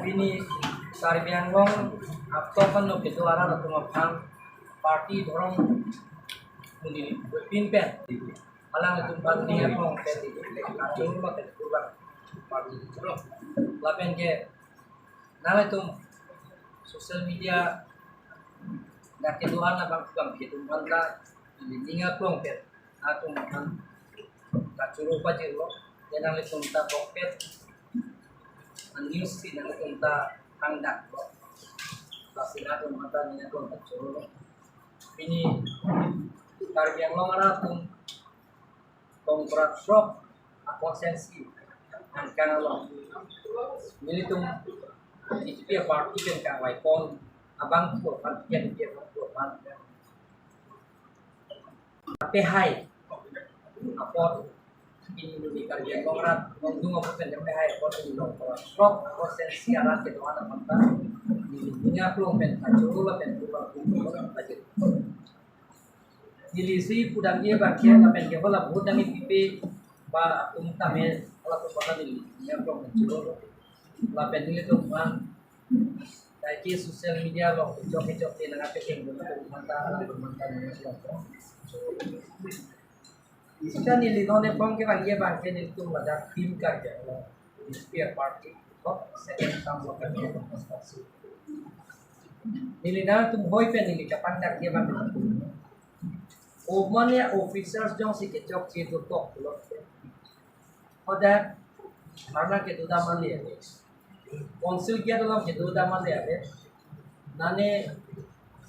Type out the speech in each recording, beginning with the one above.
ini Karbianglong atau kan no itu arah atau ngapang party dorong muni pinpen alang itu party yang ngong peti acung lo peti kurang party terus lapen ke nala itu sosial media dak keduan na bang bang itu manda ninga klong pet atau makan kacuru pajero jangan itu ta pet news sih nanti kita tangdak kok pasti ada mata nih aku kacau ini Karbianglong ada pun kontrak shop konsensi angkana lo ini tuh itu dia party kan kang waipon abang tuh kan dia tuh kan tapi hai apa ini di Karbianglong ada mendung apa kan sampai hai apa di kontrak shop konsensi ada ke mana mata punya pelong pen kacau lah pen kurang budget dilisi pudang dia bagian pen ke bola budang pipi ba tame ala tu bala dili nya pelong kacau lah pen dili tu man kaiki sosial media lo jok ni nak peking mata sekarang ini none pelong ke bagian bagian itu ada tim kerja lo spear party kok second time lo kerja nilina तुम होई पे निली का पंडा के बात ओमन या ऑफिसर्स जो सी के जॉब ची तो लो और दैट मारना के दुदा मान लिया काउंसिल किया तो के दुदा मान लिया है नाने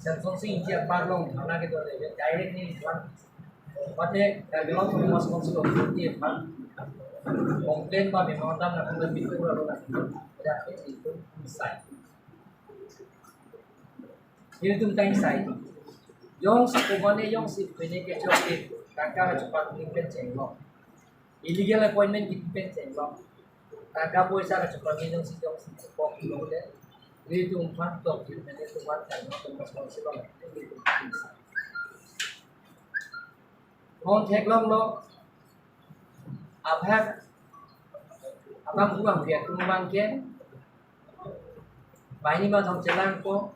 सेंसर से इंडिया पार लो मारना के तो डायरेक्ट नहीं वन बटे कागलो तो मस काउंसिल ऑफ ये पार कंप्लेन बा मेमोरंडम ना हम बिल्कुल रो ना जाके itu साइन ini tuh tentang saya yang sekumane yang si punya kecil kakak cepat pimpin cenglong illegal appointment pimpin cenglong kakak boleh cara cepat minum si yang si pok dulu deh ini tuh empat top ini tuh empat kan untuk masuk lah ini tuh bisa mau cenglong lo apa abang buang dia tuh bangkit bahini mah thong jalan ko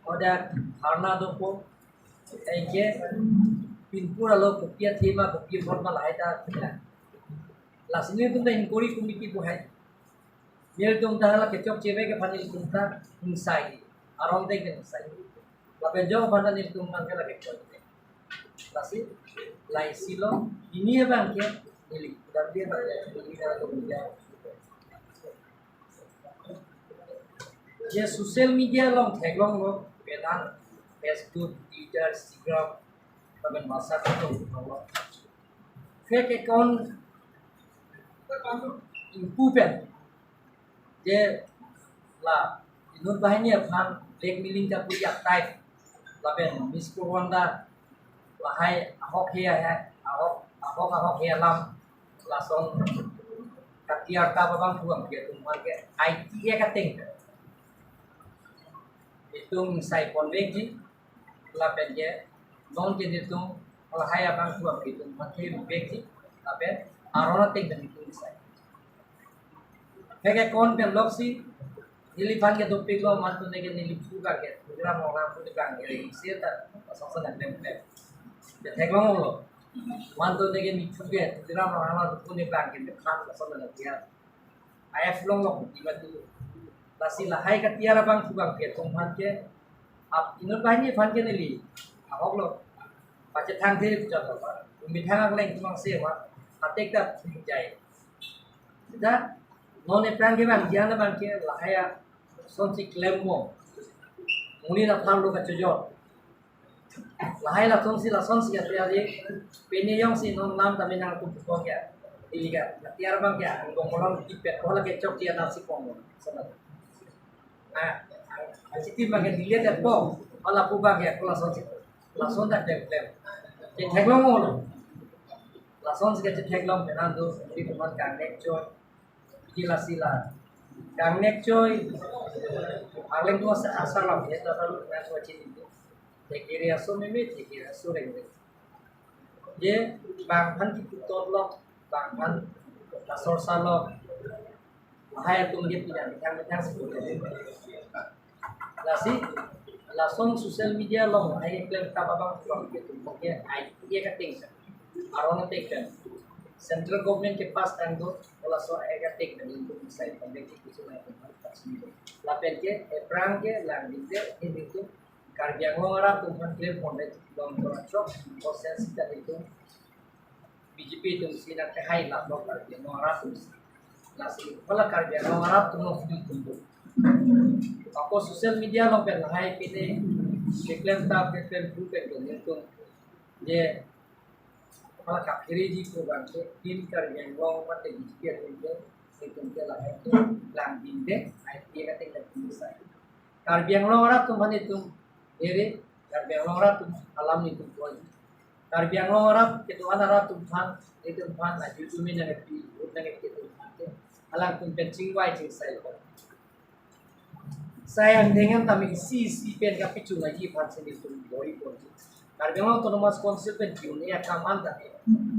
oda harna do ko taike pinpura lo kopiya thema kopiya forma laita lasini tum da inquiry committee ko hai mere tum ta la kechok chebe ke phani tum ta insai aron de ke insai labe jo phana ni tum man ke la kechok lasi lai silo ini bang ke ili dan dia ba ini ka to media ये social media लोग थैगलोंग लोग बेदान Facebook Twitter Instagram तबन भाषा तो लोग fake account इम्पूपेन जे ला इनोट bahini aphan blackmailing ka puja type laben misprovanda lahai ahok hia lam lason katiar ta babang tuang ke tuman ke IT ka ting itu saya konvek ji lapen je non ke itu kalau saya bang tuang itu makin konvek ji lapen arona ting dan itu saya kayak kon kan loksi nilipan ke topik lo mantu nege nilipu ka ke kira mau orang pun dikang ke sih tak sosok dan template dan teklong lo mantu nege nilipu ke kira mau orang pun dikang ke kan sosok dan dia ayah long lo tiba-tiba lasi lahai ka tiara bang subang ke tumhan ke ap inur bahini fan ke nili ahok lo pace thang the jata ba umithang leng tumang se ma hatek da jai da none prang ke bang jiana bang ke lahaya sonsi klemmo muni na thang lo ka chojo lahai la sonsi ya tiari peni yong si non nam taminang ku ko ya iliga tiara bang ke ngomong tipet ko la ke chok dia nasi komo sana Siti bagian dilihat ya po, ala pubag ya, lason tak template. Jadi teglong mo, lason sih jadi teglong penandu, jadi teman kangnek coy, gila sila, kangnek coy, paling tua asal lah, ya terlalu nggak wajib itu. Jadi aso mimi, jadi aso lagi. Jadi bangkan kita tolong, bangkan asal salok. bahaya tu mungkin tidak ditang seperti itu. Lasi langsung sosial media long ay klaim ka babang from gitu mungkin ay ये का टेक Aron take central government के पास तंगो वाला सो ay का टेक इनको डिसाइड करने की कुछ नहीं है लापेल के एप्रांग के लैंडिंग के इनको कार्बियांगो वाला तुम क्लेम पॉइंट लॉन्ग ट्रक और सेंस का itu BJP itu sila ke hai la lo कार्बियांगो वाला तुम लासी वाला कार्बियांगो वाला तुम itu ako social media long pen hai pine declare ta declare group pe itu je kepala kapiri ji program ke tim karyan long mate dijikir ke itu ke la hai lang dinde ai tie ka tek bisa karbiang long ora tum bani tum ere karbiang long ora tum alam ni tum koi karbiang long ora ke tu ana ora tum phan itu phan na ju min na pi ut na ke tu alang tum pen chingwai ching sai sayang dengan kami isi pen kapicu lagi pansen itu bori bori. Karena autonomous council pen kiune ya kamanda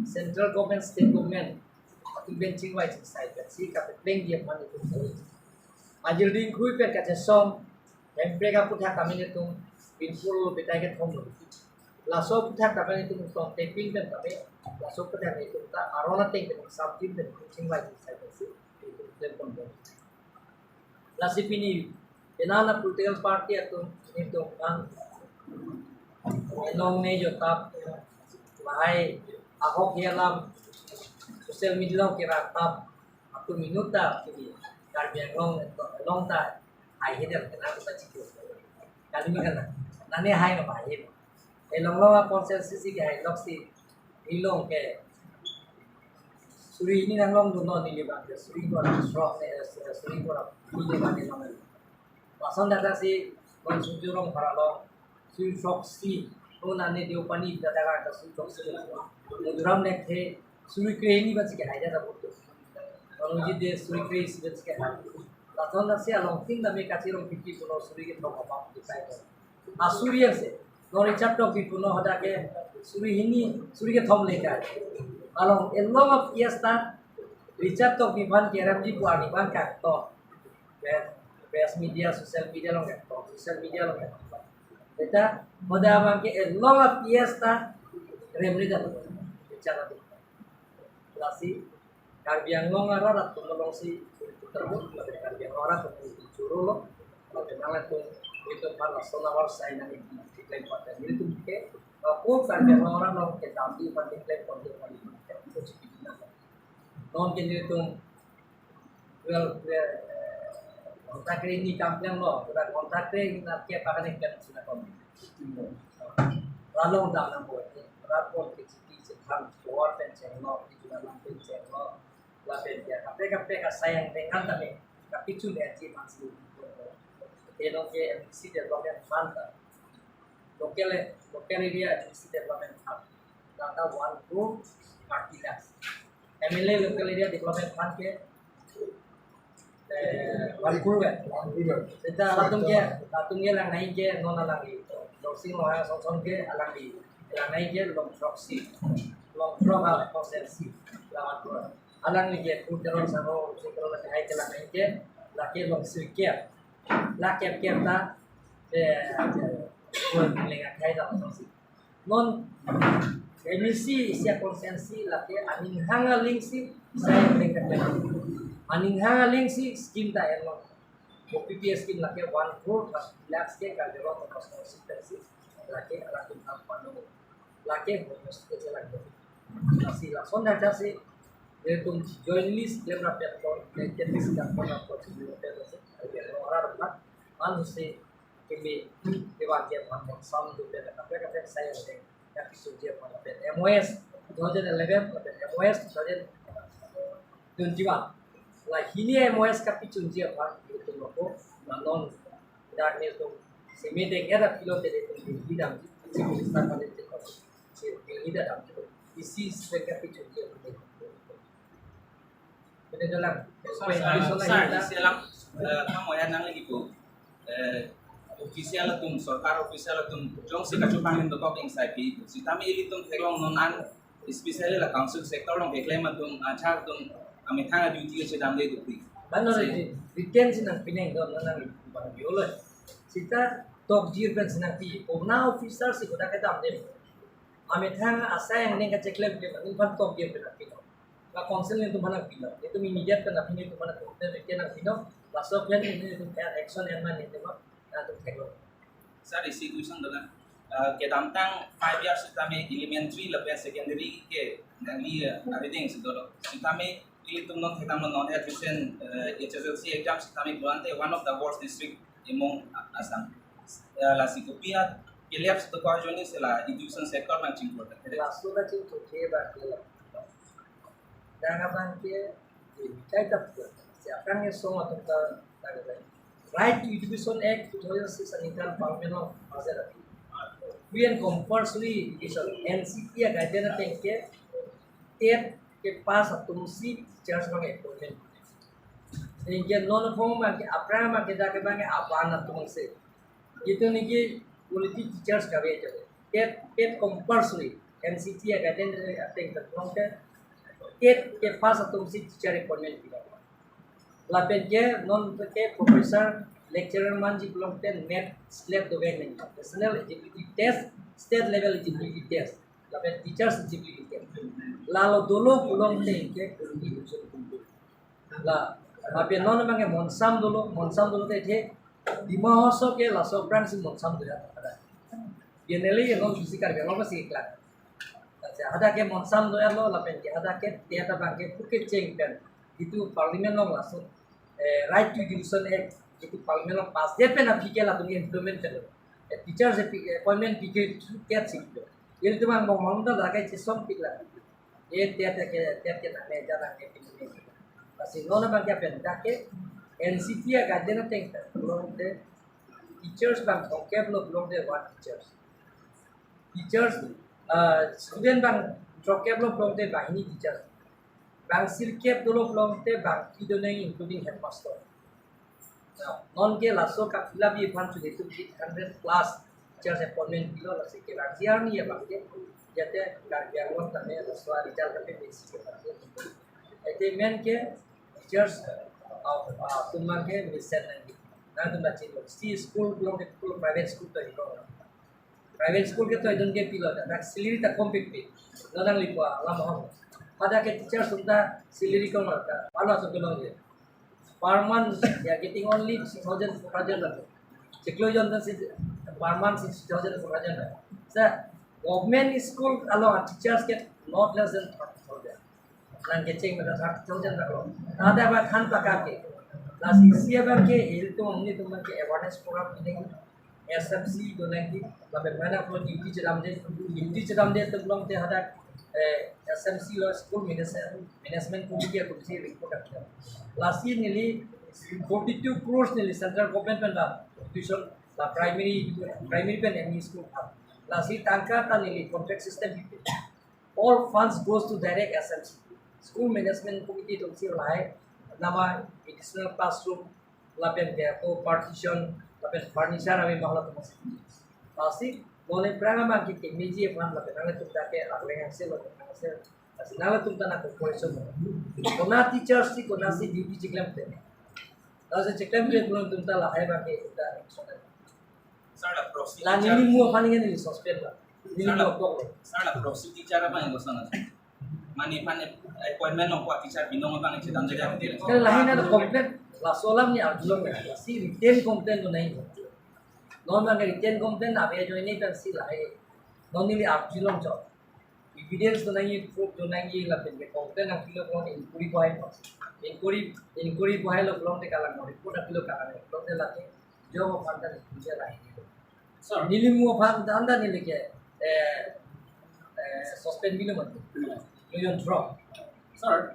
central government state government atau benching wise side si kapet peng dia pan itu. Majil ding kui pen kaca song yang mereka punya kami itu pinful betai ke thom. Laso punya kami itu song taping pen kami laso punya itu ta arona teng pen subtin pen benching wise side si itu telepon. Lasipini Penana political party atau itu kan long ne jo tap bahai ahok hialam sosial media long kira tap atau minuta ini karbiang long ta hai hider kena kita ciku kali ni kan nane hai no bahai long long konsensus si hai lok si ilong ke suri ini nang long duno ni lebat suri ko la strong suri ko la ni lebat ni long Pasal data si konsulturong para lo sui foxi o nane diopani data ka sui foxi muduram ne the sui kreni bachi ke haida da boto orang jadi sui kreni bachi ke pasal data si along ting da me kachirong piki puno sui ke thong apa decide asuriya se nori chapto ki puno hada ke sui ke thom le ka along elong of yesta richard to ki ban ke ramji pu ani ban ka to best media, social media long social media long kita moda bang ke long fiesta remri da bicara tu lasi karbiang long ara tu long si terbuk karbiang orang tu curu lo kalau kenal tu itu para sonawar saya nanti kita pada jadi tu ke aku karbiang orang long ke tapi pada klaim pada itu cukup non ke itu well kontak ini kampung lo, kita kontak ini nanti apa kan yang kita sudah tahu. Lalu dah nampak, rapor kecil sedang keluar pencet lo, itu dalam pencet lo, lalu dia KPK sayang dengan tapi cuma aja masih. Kalau ke MCC development fund, lokal area MCC development fund, data 1 to 30 lakhs. MLA local area development fund ke Walpur kan, kita latung ke lang naik ke non alang di, doxing lo yang song ke alang di, lang naik ke long proxy, long pro al konsensi, lawan pro, alang ni ke puteron sano, sikro lang naik ke lang naik ke, laki long sirkier, laki ta, buat lengan kaya dalam songsi, non emisi siap konsensi laki aning hangaling si saya lengan kaya. Aning hangaling si skim ta elo OPPS skim laki 1 crore plus lakhs ke ka jero to consistency laki rakin pano laki bonus ke lagi si la son data si itu join list lebra platform ke list ka pano ko se orang orang anu si kebe dewa ke pano sam do pe ka pe saya se ya kisuje pano pe MOS 2011 MOS 2021 like ini MOS kapi cunci apa itu logo nanon dan itu semede era pilote itu hidam civilistan pada itu hidam isi kapi cunci itu dalam sialang kamu ya nang lagi bu official tum sarkar official tum jong se kacu panen to kok inside pi si tami ili tum thelong nonan especially la council sector long reclaim tum achar tum kami thanga duty ke sedang de duty Ano retain sinang pineng doon na nang ibang biolo. Sita top gear ben sinang pi. Puna officer si kuda kita amde. Amit hang asa yang neng kacek lagi dia infan top gear ben pino. La council ni tu mana pino. Itu immediate kan apini tu mana tu retain ang pino. Laso plan ini tu action yang mana itu mah tu teklo. Sir, isi question dengan ke tentang 5 years kami elementary lepas secondary ke nanti everything sedolo. Kami ini tu non kita non ada recent HSLC exam kami berante one of the worst district among Assam. La psikopia que lihat satu kajian ini selah education sector mancing kota. Laso dah cing tu ke ba ke. Jangan bangke cai tak. Siapa yang semua tu Right to Education Act 2006 anitan Parliament Hazard. We and compulsory education NCP guideline tengke tet ke pas tumsi teachers bang appointment. Ini non form bang apra bang kita ke bang apana tumse. Itu niki quality teachers kabe jale. Tet compulsory NCP guideline tengke tongke tet ke pas tumsi teacher appointment kita. Lapen ke non ke professor lecturer manji belum ten net slab do bang national eligibility test state level eligibility test lapen teachers eligibility test lalu dulu belum ten ke la lapen non bang monsam dulu te di mahoso ke laso branch monsam do ada yeneli non fisikal ke non masih iklan ada ke monsam do lo lapen ke ada ke tiada bang ke puke ceng pen itu parlimen long langsung right to education act itu parlimen long pass dia pen apike la tuh implement kalo teachers appointment pike tiap sih ये तो मैं मालूम था लगा कि सब पिघला ये त्या नामे जाना के पिघले बस इन्होंने बात क्या पहन जाके एनसीपी या गार्डन ना टेंक लोग दे टीचर्स बांग कॉन्केप लोग दे वाट टीचर्स स्टूडेंट बांग कॉन्केप लोग दे बाहिनी टीचर्स बांग सिलकेप लोग दे बांग की दोनों इंक्लूडिंग हेडमास्टर नॉन के लासो का फिला भी फंड टू 100 plus teachers appointment bilo la sike la siar ni ya bakte jate karyawan tame raswa result tame basic ke bakte ete men ke teachers tumman ke mission nangi na tumba chilo si school belong ke private school to hilo private school ke to idon ke pilo da salary ta compete pe nadang lipwa la mohon pada ke teachers unta salary ko marta palo so belong je per month they are getting only 6000 4000 Ciklojon dan per month 6000 4000. Sir, government school alone teachers get not less than 30,000. Lang getting with 30,000 tak lo. Ada apa kan pakar ke? Las isi apa ke? Itu omni tu ke awareness program ini. SMC tu nanti, tapi mana pun duty jadam deh tu belum deh ada SMC lo school management committee aku sih report ada. Last year nili 42 crores nili central government pen tuition la primary pen ME school up. Last year tangka nili contract system itu. All funds goes to direct SMC. School management committee tu sih lah. Nama additional classroom, lapen dia tu partition, lapen furniture kami mahala tu masih. Last year boleh perang bang kita meji apa lapen nala tu tak ke agak hasil lapen hasil. Last nala tu tak nak corporation. Kona teachers si kona si duty ciklam tu. Last ciklam tu belum tu tak lah hai bang kita. Sir, la procedure. Lah nili mua paling ni suspend lah. Nili mua kok. Sir, la procedure apa yang gosana? Mani appointment ng kuat teacher binong bang sedang jaga betul. Kalau lain ada komplain, lah solam ni arjulong ni. Si retain komplain tu naik. Non bang retain komplain apa yang join ni kan si lah. Non nili arjulong job. Evidence tu naik, proof tu naik lah pen komplain ang kilo kong inquiry boy. Inquiry boy lo belum dekalang report ang kilo kalang. Belum delaki. Job of anda ni dia lah. So nili mua fan anda nili ke suspend bilo mati. Million drop. Sir,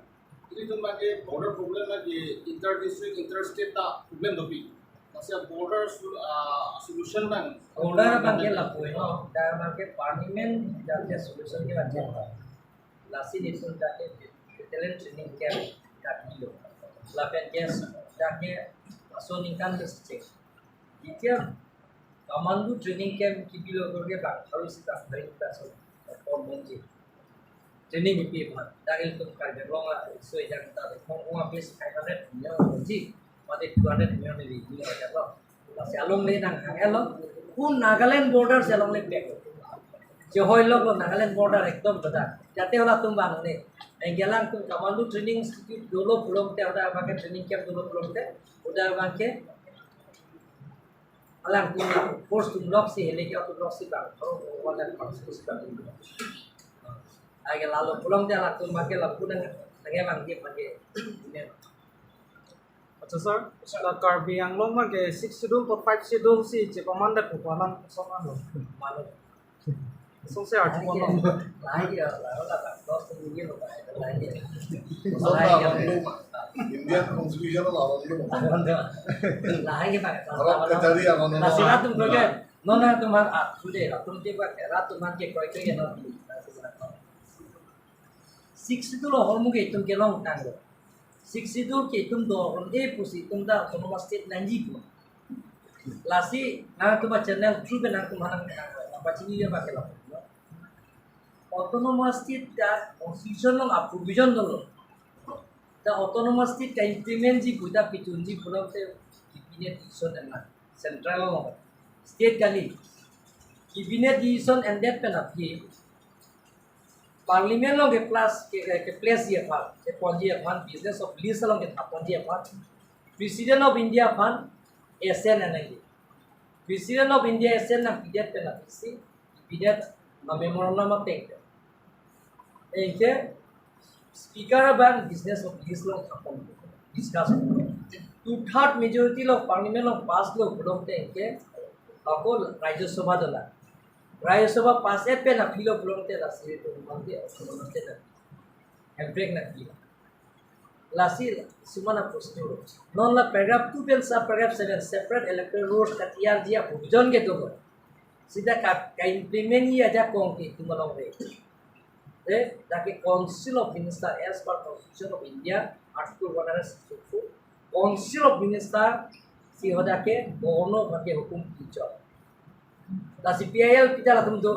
ini tu macam border problem lagi inter district, interstate tak problem lebih. Masih border solution bang. Border bang ke lapu ini, dah bang ke parliament jadi solution ke macam apa? Lasi itu jadi talent training camp dah kilo. Lapen kes dah ke masuk ningkan mesti. Dia kamandu training camp kilo kerja bang harus kita beri kita so. Or bonji. training ipi ma dagil tum karbe longa so yang ta khong khong apis 500 million ji mate 200 million ni aja lo la se along le nang hangelo kun Nagaland border se along le pek je hoilo ko Nagaland border ekdom bada jate hola tum ban ne gelang tum kamandu training institute dolo pulong te oda bake training camp dolo pulong te oda bake alang tum course tum lock si hele ke tum lock si bang wala course si bang agak lalu pulang dia lalu makan lalu dengan lagi bangkit lagi ini. अच्छा सर कार्बी आंगलों में के 6 शेड्यूल तो 5 शेड्यूल सी जेपमान दा कुपालन सोना लो Malu. सोसे 8 कुपालन Lagi ya, lalu lah dos minggu loh lagi. Indian constitution Lagi pak. Kecari yang ono. Nasi ratum kerja. Nona tuh sudah ratum tiba ratum mangke kau itu ya nona. 6 itu loh hormu ke itu kelong tanggo. 6 itu ke itu do orang pusi itu dah kono state nanji pun. Lasi nang tu channel true be nang tu mana apa sini dia pakai lah. Autonomous state da constitution lo approvision dolo. The autonomous state ka implement ji buda pitunji pulau te cabinet decision and central lo. State kali cabinet decision and that pe na phi Parliament lo ke plus ke place ye fund ke ponji ye fund business of lease lo ke ponji ye fund President of India fund SN energy President of India SN na pidet pe na pisi pidet na memorandum of take enke speaker ban business of lease lo kapon discuss 2/3 majority lo parliament lo pass lo bulong te enke ako Rajya Sabha dala Raya Sabha pass pe na philo bulong te lasi to mante autonomous te handbrake na philo lasi sumana procedure non la paragraph 2 pen sub paragraph 7 separate electoral rules ka tiar dia provision ke to sida ka implement ya ja kong ke tumalong re ताकि council of minister as per constitution of India article 164 council of minister सी होदा के governor के हुकुम कीचो दा सीपीआईएल पिता तुम दो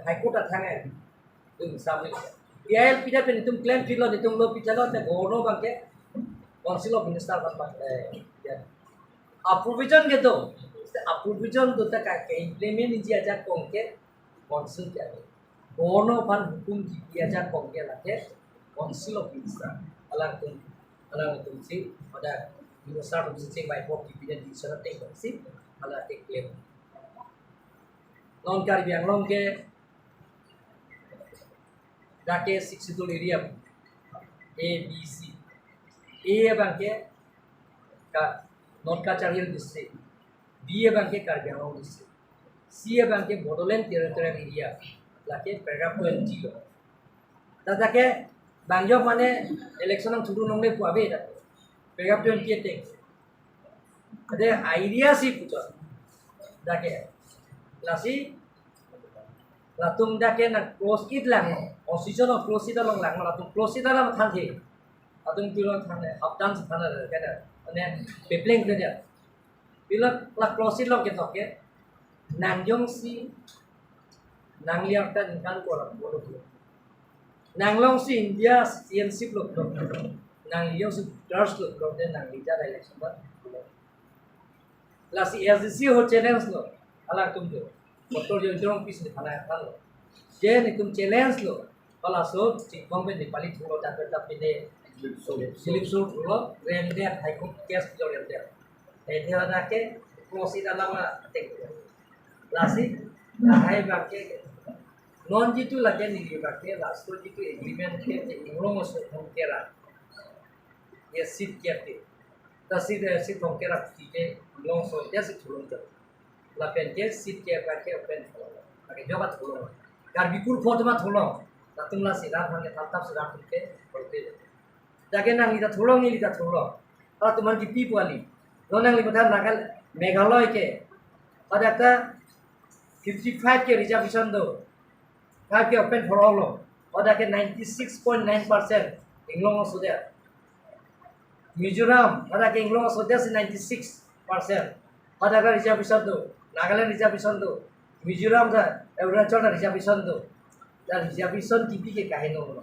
हाई कोर्ट थांगे तुम सामने पीआईएल पिता पे तुम क्लेम फिलो तुम लो पिता लो ते गवर्नर के काउंसिल ऑफ मिनिस्टर बन अप्रूविजन के तो अप्रूविजन तो तक के इंप्लीमेंट इजी आजा कों के काउंसिल के Bono pan hukum diajar kongnya lagi Council of Minister alang tum si pada minister tum si by pop dipidan di sana take si ala take claim non kar biang long ke dake 62 area A B C A bang ke ka non kacharil district B bang ke kar biang long district C bang ke Bodoland territorial area laki paragraph 20 lo. Tata ke bangjok mane election ang turu nong le puabe da. Paragraph 20 tek. Ade idea si puto. Dake lasi latung dake na close it lang. Constitution of close it lang lang latung close it lang than the. Latung pilon than haptan than da kada. Ane pepling kada. Pilon la close it lang ke toke. Nangjong si Nangliang kan kan kolam bodoh tu. Nanglong si India CNC blok Nangliang si Dars blok dan Nanglija election bar. Lasi SDC ho challenge lo. Alang tum tu. Motor jo jorong pis ni phala kan lo. Je ni tum challenge lo. Phala so cikong pe ni pali thulo ta ta pine slip suit lo rende high court case jo rende. Ede ada ke close dalam tek. Lasi hai bakke non jitu lagi ni bakke last jitu agreement ke inglong so thongkera ye sit ke tasid sit thongkera tike inglong so ya sit thulung ta la pen ke sit ke bakke open age jobat thulung gar bikur photma thulung tatum la sida bhange tap sida ke korte jage nang ida thulung ni ida thulung ala tuman ki pi pali nonang li badar nagal meghalaya ke adata 55 के रिजर्वेशन दो 5 के open for all और के 96.9% इंग्लोंग सोदे मिजोरम और के इंग्लोंग सोदे से 96% और का रिजर्वेशन दो नागालैंड रिजर्वेशन दो मिजोरम का अरुणाचल रिजर्वेशन दो dan Jefferson TV ke kahino lo.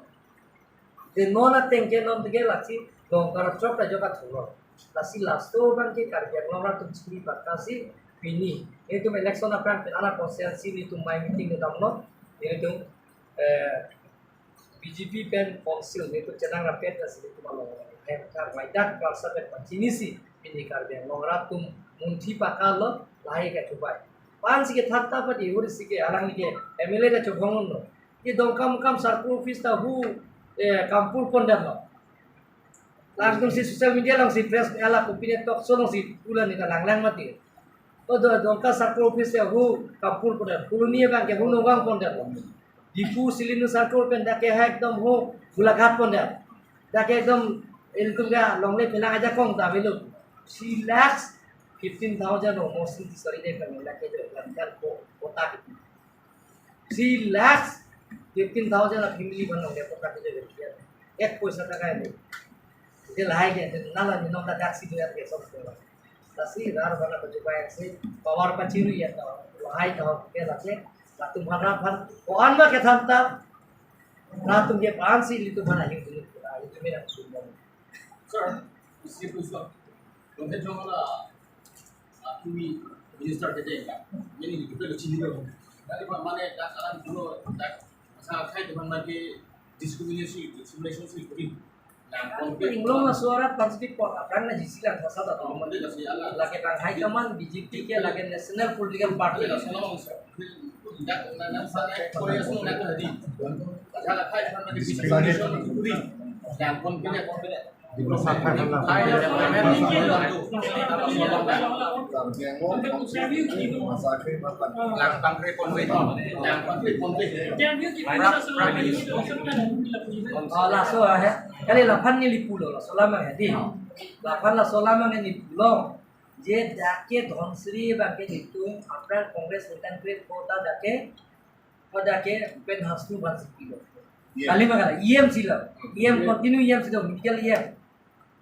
De nona tengke non tege lasi dong karap chop la joka thuro. Lasi lasto ban ke karya nona tum chiri bakasi pini. Itu election apran ana constituency ni tum mai meeting ni damno. Itu BJP pen council itu cenang rapet lasi itu malu. Kar maidak kalsa pe pachinisi pini karya nona tum munti pakalo lahi ka chupai. Pansi ke thakta pati uri sike arang ni ke MLA ka chobongon no. Ki dongkam kam sarkul office ta hu kampur pondam no. Langsung si social media langsung si press ala opinion talk show langsung pulan ni ka langlang mati. To dongka sarkul office ya hu kampur pondam. Pulunia bang ke hu nongang pondam. Dipu silinu sarkul pen da ke ha ekdom hu bulaghat pondam. Da ke ekdom ilkum ga longle pelang aja kong ta belu. 3 lakhs 15,000 almost sorry they can like it kota 3 lakhs 15,000 of family banong de kota ke ek paisa taka hai de lai ke nala ni nota taxi de ke sob de tasi dar bana ko jupai se power pa chiru ya to lai to ke lake la tumhara phan koan ma ke thanta na tum ye pansi li tu bana hi tu itu mera sunna sir isi tu so donde jongala akui minister de ka meni ni pelo chini ro dari mane da saran dulo da sa khai de bangla ke discrimination si kuri na konpe inglong na suara pansip pot akan na jisilan basa ta to mande kasi ala lage tang high command BJP ke lage national political party la solo da na sa korea so na ka di ala khai de bangla ke discrimination kuri na konpe laso ya kali 8 ni lipulo solama ya di 8 la solama ni pulo je dake dhonsri bake ditung apnar congress netan kre kota dake pen hastu basipilo kali magala EMC la EM continue EMC do medical EM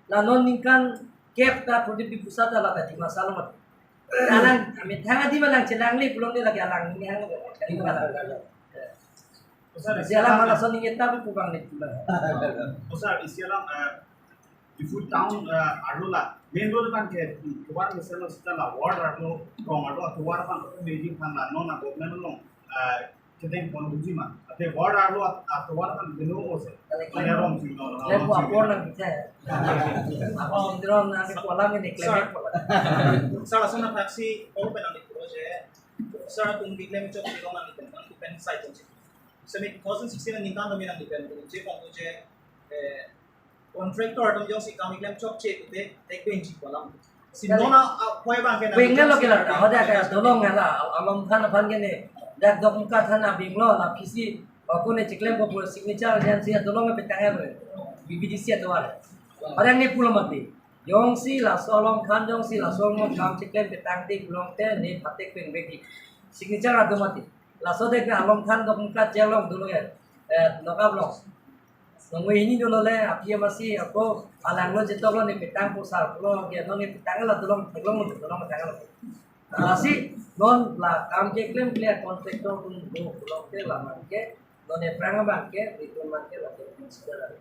la non ningkan cap ta produk di pusat la tadi masalah mat alang ame thanga di malang celang li pulong ni lagi alang ni hang kali magala sialang malah soning eta pupang ni pula Usar isialang ifu town arula main road kan ke tuar misalnya setelah ward arlo kong arlo tuar kan Beijing kan la non government long kita pun buji mah tapi ward arlo tuar kan belum ose kaya rom sih no lepo apor nang kita apa sindrom nang pola ni klaim pola Usar asana taksi open ang proje usar kung bigla mo chok silong ang item ang open site ang sa 2016 ang ningkan kami ng item kung je kung je contractor tong yung si kami claim chok check ite take bench pola sinona poi bang ke Binglo lo kila ta hoda ka dolong ngala amam khan ban ke ne dak dok ka thana binglo la pc aku ne chiklem ko signature jan sia dolong pe tangel BBDC atwar orang ni pulo mati yong si la solong khan yong si la solong kam chiklem pe tang de pulong te ne patek pen begi signature adu mati la so de ka alom khan dok ka jelong dulu ya nokab long nunggu ini dulu le api masih aku alang lo jetok lo nih petang pusar lo dia non nih petang lah tolong petang lo masih non lah kam ke klaim clear kontraktor pun do lo ke lah mangke non nih perang mangke itu mangke lah ke segala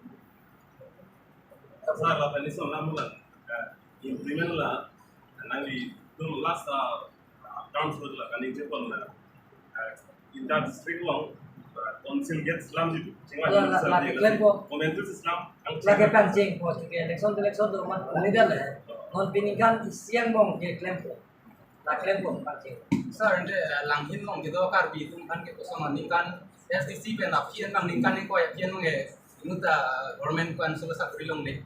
Sa la penisong lamulan implement la nangi dum last council la kaning jepon la in that district long council gets slam itu cuma momentum Islam lagi pancing po juga election do man ini dah lah non pinikan siang bong ke klaim po la klaim po pancing Sir, ente langhin long gitu kar bitung kan ke kosong ningkan SDC pen apian kang ningkan ko apian nge inuta government kan selesai berilong deh.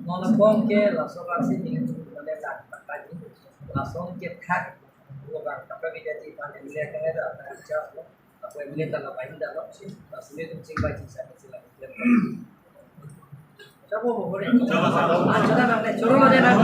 non bong ke la so kasi ni le la pakai la so ke khak wo bang tapi jadi pandai lihat kan ada aja apa yang lihat dalam lain dalam sih asli itu cing baca sila coba boleh coba bang curung aja nak